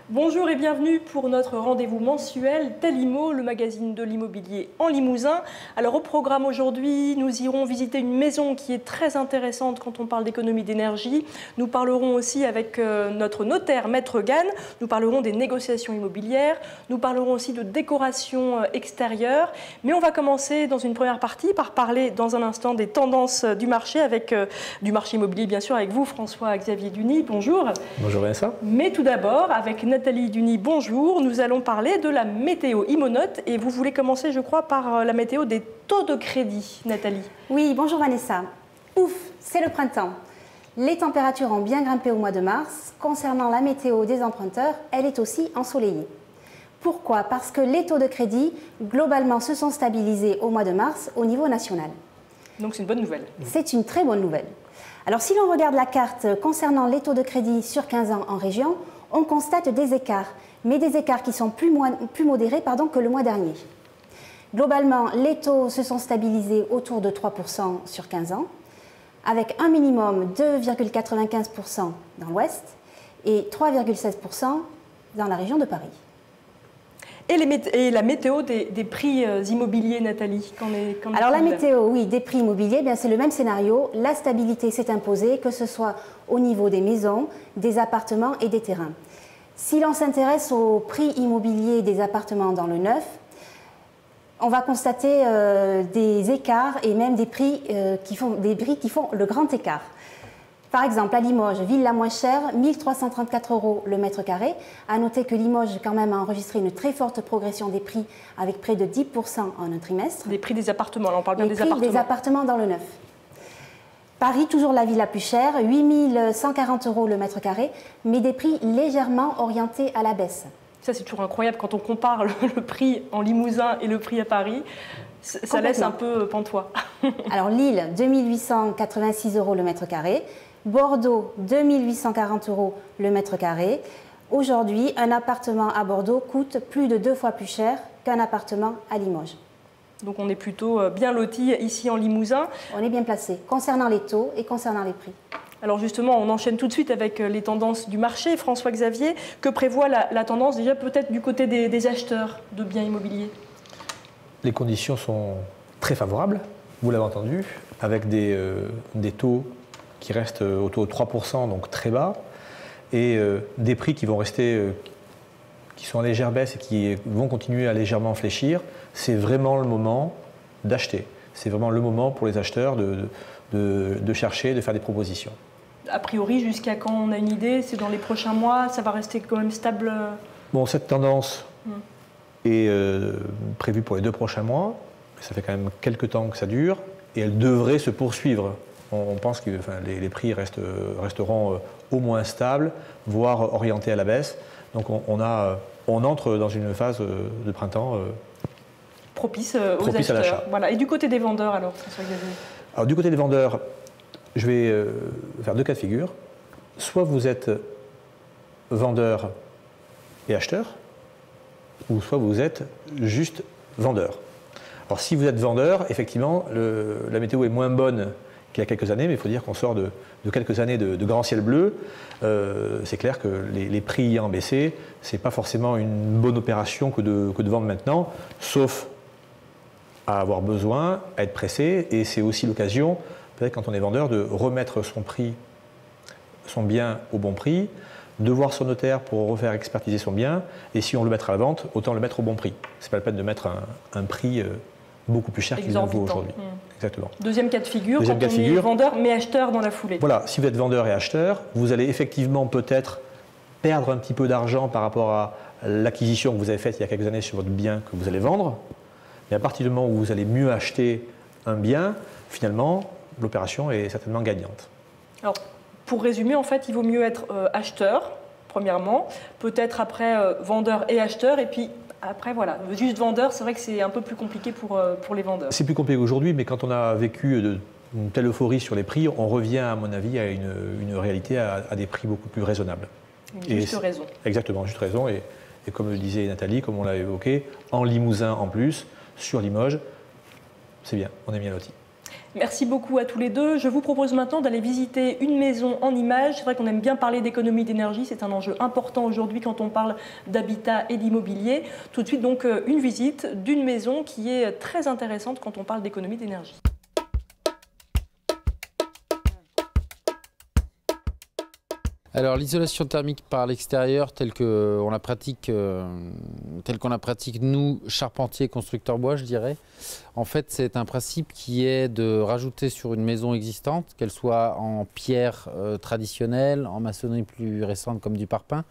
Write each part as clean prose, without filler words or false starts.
Bonjour et bienvenue pour notre rendez-vous mensuel Telimo, le magazine de l'immobilier en Limousin. Alors au programme aujourd'hui, nous irons visiter une maison qui est très intéressante quand on parle d'économie d'énergie. Nous parlerons aussi avec notre notaire Maître Gann, nous parlerons des négociations immobilières, nous parlerons aussi de décoration extérieure. Mais on va commencer dans une première partie par parler dans un instant des tendances du marché, du marché immobilier bien sûr, avec vous François-Xavier Duny. Bonjour. Bonjour Vanessa. Mais tout d'abord, avec Nathalie Duny, bonjour. Nous allons parler de la météo Imonote et vous voulez commencer, je crois, par la météo des taux de crédit, Nathalie. Oui, bonjour Vanessa. Ouf, c'est le printemps. Les températures ont bien grimpé au mois de mars. Concernant la météo des emprunteurs, elle est aussi ensoleillée. Pourquoi? Parce que les taux de crédit, globalement, se sont stabilisés au mois de mars au niveau national. Donc c'est une bonne nouvelle. C'est une très bonne nouvelle. Alors si l'on regarde la carte concernant les taux de crédit sur 15 ans en région, on constate des écarts, mais des écarts qui sont plus modérés que le mois dernier. Globalement, les taux se sont stabilisés autour de 3% sur 15 ans, avec un minimum de 2,95% dans l'Ouest et 3,16% dans la région de Paris. Et la météo des prix immobiliers, Nathalie, Alors la météo, oui, des prix immobiliers, c'est le même scénario. La stabilité s'est imposée, que ce soit au niveau des maisons, des appartements et des terrains. Si l'on s'intéresse aux prix immobiliers des appartements dans le neuf, on va constater des écarts et même des prix qui font le grand écart. Par exemple, à Limoges, ville la moins chère, 1 334 € le mètre carré. À noter que Limoges, quand même, a enregistré une très forte progression des prix, avec près de 10% en un trimestre. Des prix des appartements, là on parle bien des appartements. Des appartements dans le neuf. Paris, toujours la ville la plus chère, 8 140 € le mètre carré, mais des prix légèrement orientés à la baisse. Ça, c'est toujours incroyable quand on compare le prix en Limousin et le prix à Paris. Ça laisse un peu pantois. Alors Lille, 2 886 € le mètre carré. Bordeaux, 2 840 € le mètre carré. Aujourd'hui, un appartement à Bordeaux coûte plus de 2 fois plus cher qu'un appartement à Limoges. Donc on est plutôt bien loti ici en Limousin. On est bien placé concernant les taux et concernant les prix. Alors justement, on enchaîne tout de suite avec les tendances du marché. François-Xavier, que prévoit la tendance déjà peut-être du côté des acheteurs de biens immobiliers? Les conditions sont très favorables, vous l'avez entendu, avec des taux qui restent autour de 3%, donc très bas, et des prix qui vont rester, qui sont en légère baisse et qui vont continuer à légèrement fléchir. C'est vraiment le moment d'acheter. C'est vraiment le moment pour les acheteurs de chercher, de faire des propositions. A priori, jusqu'à quand on a une idée? C'est dans les prochains mois? Ça va rester quand même stable? Bon, cette tendance est prévue pour les 2 prochains mois. Ça fait quand même quelques temps que ça dure et elle devrait se poursuivre. On pense que les prix resteront au moins stables, voire orientés à la baisse. Donc on entre dans une phase de printemps propice aux acheteurs. À l'achat. Voilà. Et du côté des vendeurs alors, François-Xavier? Alors du côté des vendeurs, je vais faire 2 cas de figure. Soit vous êtes vendeur et acheteur, ou soit vous êtes juste vendeur. Alors si vous êtes vendeur, effectivement, la météo est moins bonne qu'il y a quelques années, mais il faut dire qu'on sort de quelques années de grand ciel bleu. C'est clair que les prix ayant baissé, ce n'est pas forcément une bonne opération que de vendre maintenant, sauf à avoir besoin, à être pressé, et c'est aussi l'occasion, peut-être quand on est vendeur, de remettre son bien au bon prix, de voir son notaire pour refaire expertiser son bien, et si on le met à la vente, autant le mettre au bon prix. Ce n'est pas la peine de mettre un prix beaucoup plus cher qu'il ne vaut aujourd'hui. Exactement. Deuxième cas de figure, quand on est vendeur mais acheteur dans la foulée. Voilà, si vous êtes vendeur et acheteur, vous allez effectivement peut-être perdre un petit peu d'argent par rapport à l'acquisition que vous avez faite il y a quelques années sur votre bien que vous allez vendre. Mais à partir du moment où vous allez mieux acheter un bien, finalement, l'opération est certainement gagnante. Alors, pour résumer, en fait, il vaut mieux être acheteur, premièrement, peut-être après vendeur et acheteur, et puis après, voilà, juste vendeur, c'est vrai que c'est un peu plus compliqué pour les vendeurs. C'est plus compliqué aujourd'hui, mais quand on a vécu une telle euphorie sur les prix, on revient, à mon avis, à une réalité à des prix beaucoup plus raisonnables. Une juste raison. Exactement, juste raison. Et comme le disait Nathalie, comme on l'a évoqué, en Limousin en plus, sur Limoges, c'est bien, on est bien loti. Merci beaucoup à tous les deux. Je vous propose maintenant d'aller visiter une maison en images. C'est vrai qu'on aime bien parler d'économie d'énergie, c'est un enjeu important aujourd'hui quand on parle d'habitat et d'immobilier. Tout de suite donc une visite d'une maison qui est très intéressante quand on parle d'économie d'énergie. Alors l'isolation thermique par l'extérieur telle qu'on la pratique, nous, charpentiers, constructeurs bois, je dirais, en fait c'est un principe qui est de rajouter sur une maison existante, qu'elle soit en pierre traditionnelle, en maçonnerie plus récente comme du parpaing,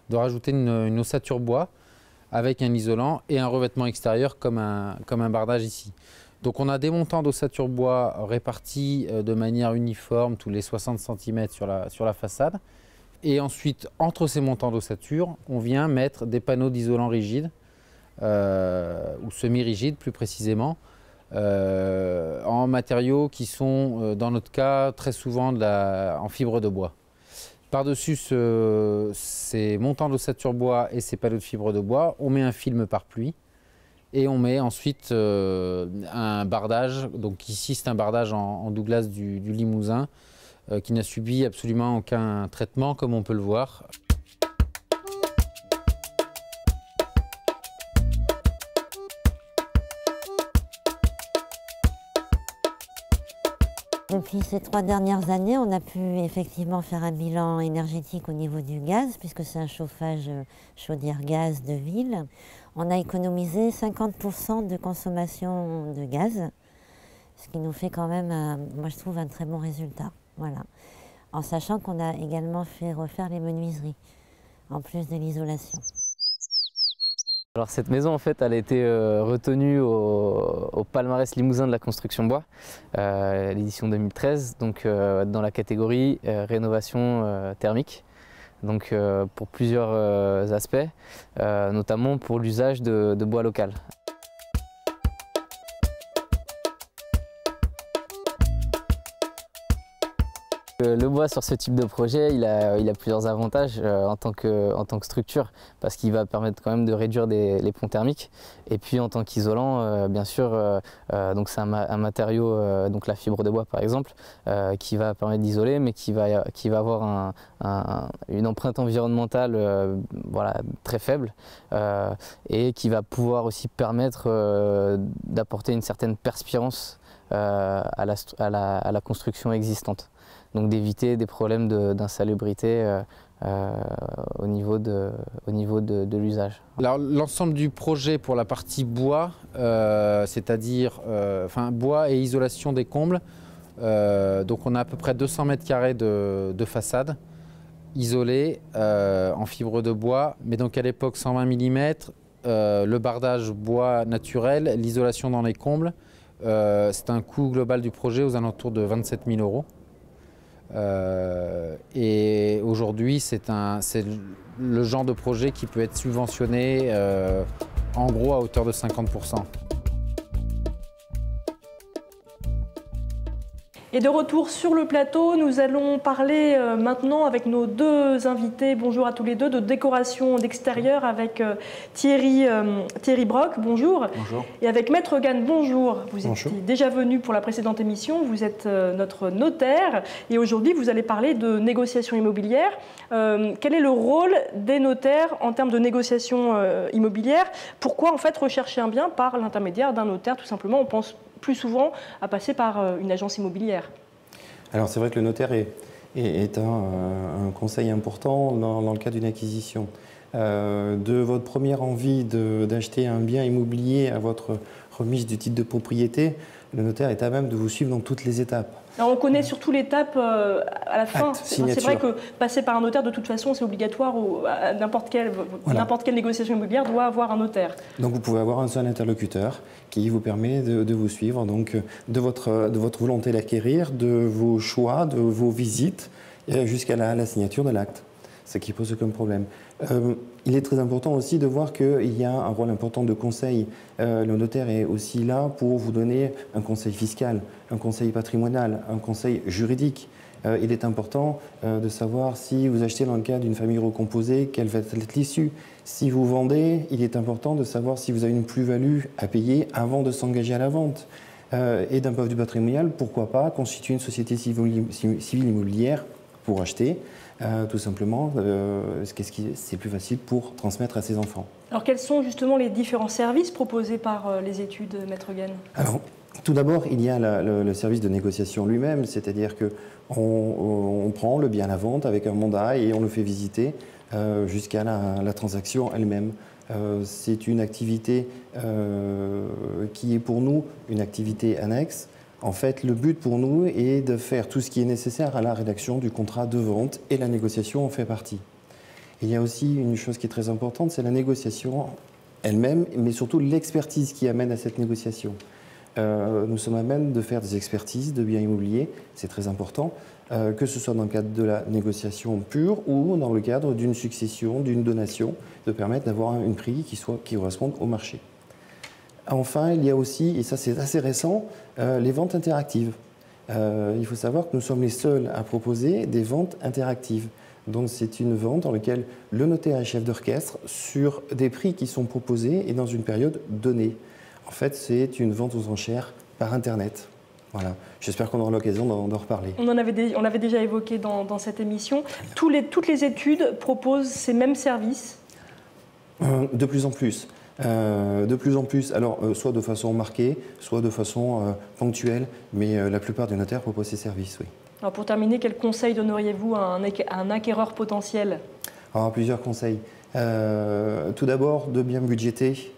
de rajouter une ossature bois avec un isolant et un revêtement extérieur comme un bardage ici. Donc on a des montants d'ossature bois répartis de manière uniforme tous les 60 cm sur la façade. Et ensuite, entre ces montants d'ossature, on vient mettre des panneaux d'isolant rigide, ou semi-rigides plus précisément, en matériaux qui sont, dans notre cas, très souvent en fibre de bois. Par-dessus ces montants d'ossature bois et ces panneaux de fibre de bois, on met un film pare-pluie et on met ensuite un bardage. Donc ici, c'est un bardage en Douglas du Limousin, qui n'a subi absolument aucun traitement, comme on peut le voir. Depuis ces 3 dernières années, on a pu effectivement faire un bilan énergétique au niveau du gaz, puisque c'est un chauffage chaudière-gaz de ville. On a économisé 50% de consommation de gaz, ce qui nous fait quand même, moi je trouve, un très bon résultat. Voilà. En sachant qu'on a également fait refaire les menuiseries, en plus de l'isolation. Alors cette maison en fait elle a été retenue au palmarès limousin de la construction bois, l'édition 2013, donc dans la catégorie rénovation thermique, donc pour plusieurs aspects, notamment pour l'usage de bois local. Le bois sur ce type de projet, il a plusieurs avantages en tant que structure, parce qu'il va permettre quand même de réduire les ponts thermiques. Et puis en tant qu'isolant, bien sûr, donc c'est un matériau, donc la fibre de bois par exemple, qui va permettre d'isoler, mais qui va avoir une empreinte environnementale voilà, très faible, et qui va pouvoir aussi permettre d'apporter une certaine perspirance à la construction existante. Donc d'éviter des problèmes d'insalubrité au niveau de l'usage. Alors l'ensemble du projet pour la partie bois, c'est-à-dire bois et isolation des combles, donc on a à peu près 200 mètres carrés de façade isolée en fibre de bois, mais donc à l'époque 120 mm, le bardage bois naturel, l'isolation dans les combles. C'est un coût global du projet aux alentours de 27 000 €. Et aujourd'hui, c'est le genre de projet qui peut être subventionné en gros à hauteur de 50%. Et de retour sur le plateau, nous allons parler maintenant avec nos deux invités, bonjour à tous les deux, de décoration d'extérieur avec Thierry Brock, bonjour. Bonjour. Et avec Maître Gann, bonjour. Vous Bonjour. étiez déjà venu pour la précédente émission, vous êtes notre notaire et aujourd'hui vous allez parler de négociation immobilière. Quel est le rôle des notaires en termes de négociation immobilière? Pourquoi en fait rechercher un bien par l'intermédiaire d'un notaire? Tout simplement, on pense plus souvent à passer par une agence immobilière. Alors c'est vrai que le notaire est un conseil important dans le cas d'une acquisition. De votre première envie d'acheter un bien immobilier à votre remise du titre de propriété, le notaire est à même de vous suivre dans toutes les étapes. Alors on connaît surtout l'étape à la fin. C'est vrai que passer par un notaire, de toute façon, c'est obligatoire. N'importe quelle négociation immobilière doit avoir un notaire. Donc vous pouvez avoir un seul interlocuteur qui vous permet de vous suivre, donc de votre volonté d'acquérir, de vos choix, de vos visites, jusqu'à la signature de l'acte, ce qui pose aucun problème. Il est très important aussi de voir qu'il y a un rôle important de conseil. Le notaire est aussi là pour vous donner un conseil fiscal, un conseil patrimonial, un conseil juridique. Il est important de savoir si vous achetez dans le cas d'une famille recomposée, quelle va être l'issue. Si vous vendez, il est important de savoir si vous avez une plus-value à payer avant de s'engager à la vente. Et d'un point de vue patrimonial, pourquoi pas constituer une société civile immobilière pour acheter, tout simplement, c'est plus facile pour transmettre à ses enfants. Alors quels sont justement les différents services proposés par les études, Maître Gane? Alors, tout d'abord, il y a le service de négociation lui-même, c'est-à-dire qu'on prend le bien à la vente avec un mandat et on le fait visiter jusqu'à la transaction elle-même. C'est une activité qui est pour nous une activité annexe. En fait, le but pour nous est de faire tout ce qui est nécessaire à la rédaction du contrat de vente et la négociation en fait partie. Il y a aussi une chose qui est très importante, c'est la négociation elle-même, mais surtout l'expertise qui amène à cette négociation. Nous sommes à même de faire des expertises de biens immobiliers, c'est très important, que ce soit dans le cadre de la négociation pure ou dans le cadre d'une succession, d'une donation, de permettre d'avoir un prix qui corresponde au marché. Enfin, il y a aussi, et ça c'est assez récent, les ventes interactives. Il faut savoir que nous sommes les seuls à proposer des ventes interactives. Donc c'est une vente dans laquelle le notaire est chef d'orchestre sur des prix qui sont proposés et dans une période donnée. En fait, c'est une vente aux enchères par Internet. Voilà. J'espère qu'on aura l'occasion d'en reparler. On l'avait déjà évoqué dans cette émission. Toutes les études proposent ces mêmes services? De plus en plus. De plus en plus, alors soit de façon marquée, soit de façon ponctuelle, mais la plupart des notaires proposent ces services, oui. Alors pour terminer, quel conseil donneriez-vous à un acquéreur potentiel? Alors, plusieurs conseils. Tout d'abord, de bien budgéter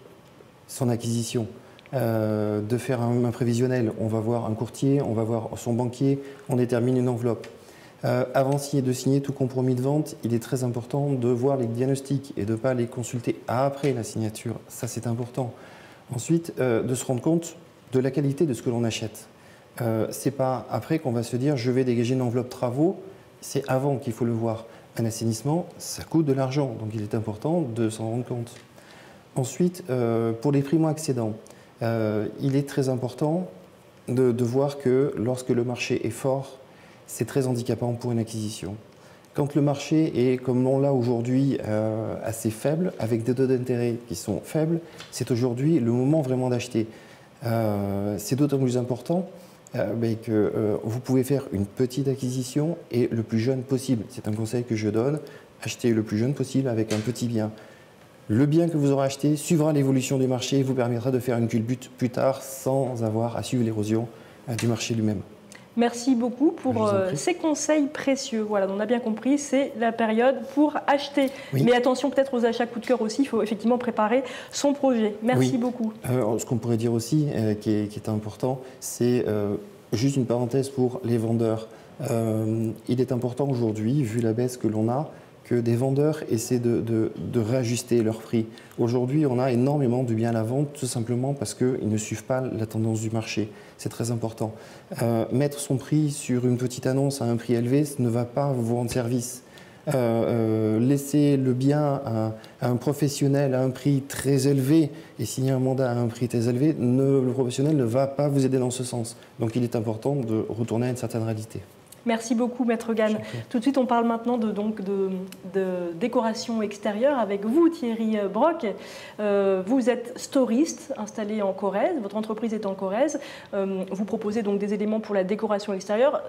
son acquisition. De faire un prévisionnel. On va voir un courtier, on va voir son banquier, on détermine une enveloppe. Avant de signer tout compromis de vente, il est très important de voir les diagnostics et de ne pas les consulter après la signature. Ça, c'est important. Ensuite, de se rendre compte de la qualité de ce que l'on achète. Ce n'est pas après qu'on va se dire « je vais dégager une enveloppe travaux », c'est avant qu'il faut le voir. Un assainissement, ça coûte de l'argent, donc il est important de s'en rendre compte. Ensuite, pour les primo-accédants, il est très important de voir que lorsque le marché est fort, c'est très handicapant pour une acquisition. Quand le marché est, comme on l'a aujourd'hui, assez faible, avec des taux d'intérêt qui sont faibles, c'est aujourd'hui le moment vraiment d'acheter. C'est d'autant plus important que vous pouvez faire une petite acquisition et le plus jeune possible. C'est un conseil que je donne, achetez le plus jeune possible avec un petit bien. Le bien que vous aurez acheté suivra l'évolution du marché et vous permettra de faire une culbute plus tard sans avoir à suivre l'érosion du marché lui-même. Merci beaucoup pour ces conseils précieux. Voilà, on a bien compris, c'est la période pour acheter. Oui. Mais attention peut-être aux achats coup de cœur aussi, il faut effectivement préparer son projet. Merci beaucoup. Ce qu'on pourrait dire aussi, qui est important, c'est juste une parenthèse pour les vendeurs. Il est important aujourd'hui, vu la baisse que l'on a, que des vendeurs essaient de réajuster leur prix. Aujourd'hui, on a énormément de biens à la vente, tout simplement parce qu'ils ne suivent pas la tendance du marché. C'est très important. Mettre son prix sur une petite annonce à un prix élevé, ça ne va pas vous rendre service. Laisser le bien à un professionnel à un prix très élevé et signer un mandat à un prix très élevé, le professionnel ne va pas vous aider dans ce sens. Donc il est important de retourner à une certaine réalité. Merci beaucoup, Maître Gane. Tout de suite, on parle maintenant de décoration extérieure avec vous, Thierry Brock. Vous êtes storiste installé en Corrèze, votre entreprise est en Corrèze. Vous proposez donc des éléments pour la décoration extérieure.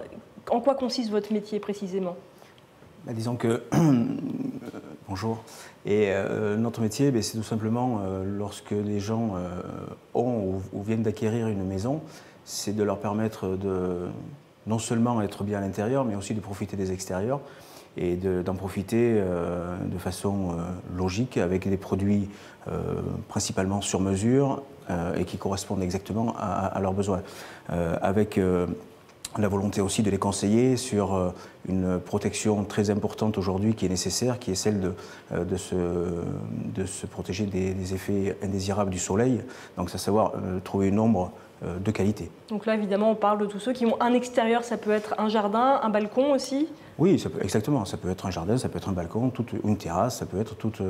En quoi consiste votre métier précisément ? Disons que, bonjour, et notre métier, c'est tout simplement lorsque les gens ont ou viennent d'acquérir une maison, c'est de leur permettre de non seulement être bien à l'intérieur, mais aussi de profiter des extérieurs et d'en profiter de façon logique avec des produits principalement sur mesure et qui correspondent exactement à leurs besoins. Avec la volonté aussi de les conseiller sur une protection très importante aujourd'hui qui est nécessaire, qui est celle de se protéger des effets indésirables du soleil, donc à savoir trouver une ombre de qualité. Donc là, évidemment, on parle de tous ceux qui ont un extérieur, ça peut être un jardin, un balcon aussi ? Oui, exactement. Ça peut être un jardin, ça peut être un balcon, une terrasse, ça peut être toute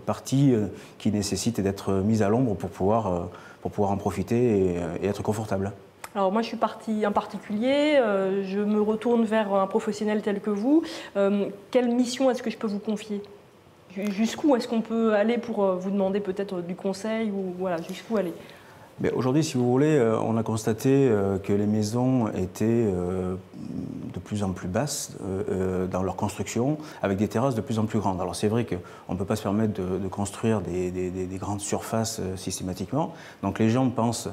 partie qui nécessite d'être mise à l'ombre pour pouvoir en profiter et être confortable. Alors moi, je suis un particulier, je me retourne vers un professionnel tel que vous. Quelle mission est-ce que je peux vous confier ? Jusqu'où est-ce qu'on peut aller pour vous demander peut-être du conseil ou voilà, jusqu'où aller ? Aujourd'hui, si vous voulez, on a constaté que les maisons étaient de plus en plus basses dans leur construction, avec des terrasses de plus en plus grandes. Alors c'est vrai qu'on ne peut pas se permettre de construire des grandes surfaces systématiquement. Donc les gens pensent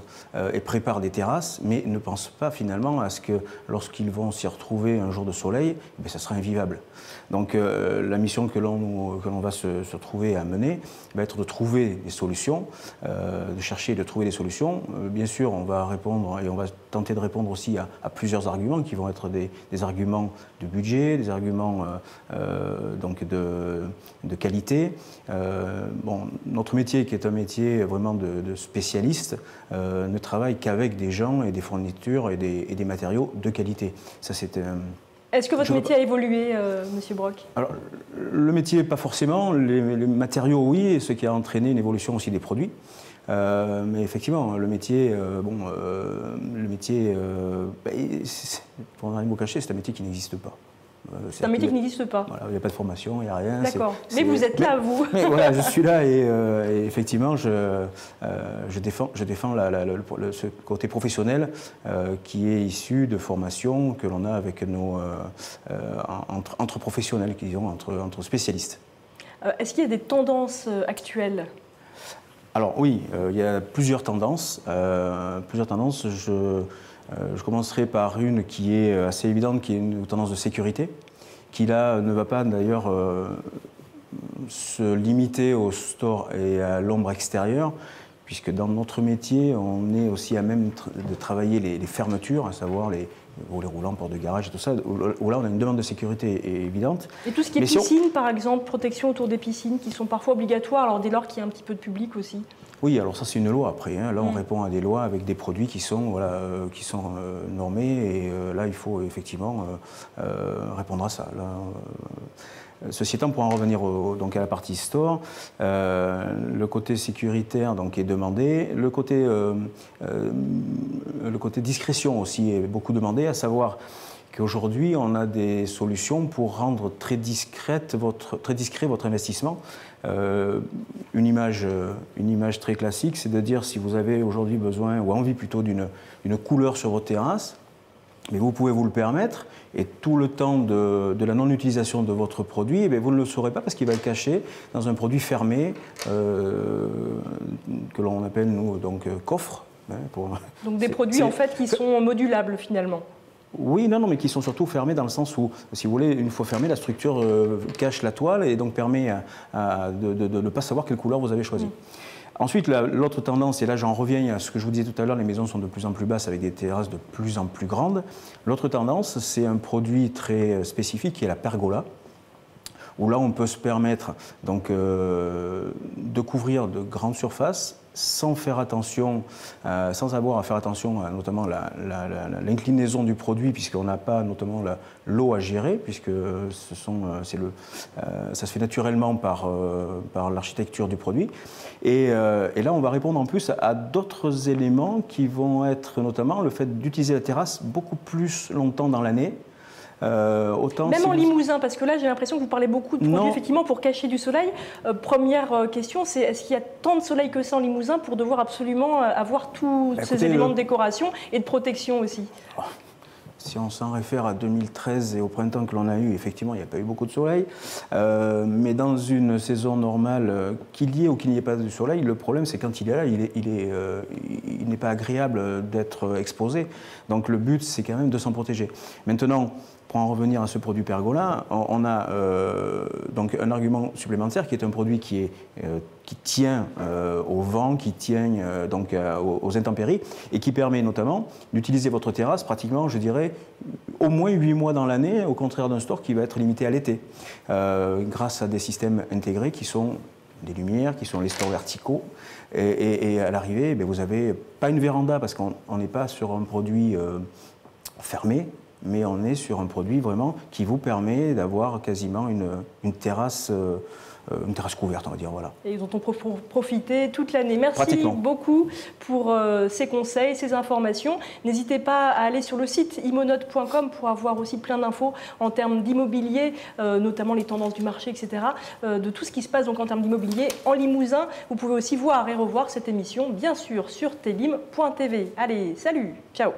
et préparent des terrasses, mais ne pensent pas finalement à ce que lorsqu'ils vont s'y retrouver un jour de soleil, ça sera invivable. Donc la mission que l'on va se trouver à mener va être de trouver des solutions, de chercher et de trouver des solutions. Bien sûr, on va répondre et on va tenter de répondre aussi à plusieurs arguments qui vont être des arguments de budget, des arguments donc de qualité. Notre métier, qui est un métier vraiment de spécialiste, ne travaille qu'avec des gens et des fournitures et des matériaux de qualité. Ça, c'est Est-ce que votre métier a évolué, Monsieur Brock? Alors, le métier, pas forcément. Les matériaux, oui, et ce qui a entraîné une évolution aussi des produits. Mais effectivement, le métier, pour rien vous cacher, c'est un métier qui n'existe pas. C'est un métier qui n'existe pas. Voilà, il n'y a pas de formation, il n'y a rien. D'accord. Mais vous êtes là, vous. Mais voilà, je suis là et effectivement, je défends ce côté professionnel qui est issu de formations que l'on a avec nos entre professionnels, disons, entre spécialistes. Est-ce qu'il y a des tendances actuelles? Alors oui, il y a plusieurs tendances. Je commencerai par une qui est assez évidente, qui est une tendance de sécurité, qui là ne va pas d'ailleurs se limiter au store et à l'ombre extérieure, puisque dans notre métier, on est aussi à même de travailler les fermetures, à savoir les volets roulants, portes de garage et tout ça, où là on a une demande de sécurité évidente. Et tout ce qui est piscine, par exemple, protection autour des piscines, qui sont parfois obligatoires, alors dès lors qu'il y a un petit peu de public aussi. Oui, alors ça c'est une loi après. Hein. Là on répond à des lois avec des produits qui sont, normés et là il faut effectivement répondre à ça. Là, ceci étant, pour en revenir donc à la partie store, le côté sécuritaire donc, est demandé, le côté discrétion aussi est beaucoup demandé, à savoir qu'aujourd'hui on a des solutions pour rendre très discret votre investissement. Une image très classique, c'est de dire si vous avez aujourd'hui besoin ou envie plutôt d'une couleur sur votre terrasse, mais vous pouvez vous le permettre, et tout le temps de la non-utilisation de votre produit, vous ne le saurez pas parce qu'il va être caché dans un produit fermé que l'on appelle, nous, donc coffre. Hein, donc des produits en fait qui sont modulables finalement. Oui, non, mais qui sont surtout fermés dans le sens où, si vous voulez, une fois fermé, la structure cache la toile et donc permet de ne pas savoir quelle couleur vous avez choisi. Ensuite, l'autre tendance, et là j'en reviens à ce que je vous disais tout à l'heure, les maisons sont de plus en plus basses avec des terrasses de plus en plus grandes. L'autre tendance, c'est un produit très spécifique qui est la pergola, où là on peut se permettre donc, de couvrir de grandes surfaces sans faire attention, sans avoir à faire attention à notamment l'inclinaison du produit, puisqu'on n'a pas notamment l'eau à gérer, puisque ça se fait naturellement par l'architecture du produit. Et là, on va répondre en plus à d'autres éléments qui vont être notamment le fait d'utiliser la terrasse beaucoup plus longtemps dans l'année. Même en Limousin, parce que là j'ai l'impression que vous parlez beaucoup de produits effectivement pour cacher du soleil. Première question, c'est est-ce qu'il y a tant de soleil que ça en Limousin pour devoir absolument avoir tous ces éléments de décoration et de protection aussi? Si on s'en réfère à 2013 et au printemps que l'on a eu, effectivement, il n'y a pas eu beaucoup de soleil. Mais dans une saison normale, qu'il y ait ou qu'il n'y ait pas de soleil, le problème, c'est quand il est là, il n'est pas agréable d'être exposé. Donc le but, c'est quand même de s'en protéger. Maintenant, pour en revenir à ce produit pergola, on a donc un argument supplémentaire qui est un produit qui tient au vent, qui tient donc aux intempéries et qui permet notamment d'utiliser votre terrasse pratiquement, je dirais, au moins 8 mois dans l'année, au contraire d'un store qui va être limité à l'été, grâce à des systèmes intégrés qui sont des lumières, qui sont les stores verticaux. Et à l'arrivée, vous n'avez pas une véranda parce qu'on n'est pas sur un produit fermé, mais on est sur un produit vraiment qui vous permet d'avoir quasiment une terrasse une terrasse couverte, on va dire, voilà. Et dont on peut profiter toute l'année. Merci beaucoup pour ces conseils, ces informations. N'hésitez pas à aller sur le site imonote.com pour avoir aussi plein d'infos en termes d'immobilier, notamment les tendances du marché, etc., de tout ce qui se passe donc en termes d'immobilier en Limousin. Vous pouvez aussi voir et revoir cette émission, bien sûr, sur telim.tv. Allez, salut, ciao.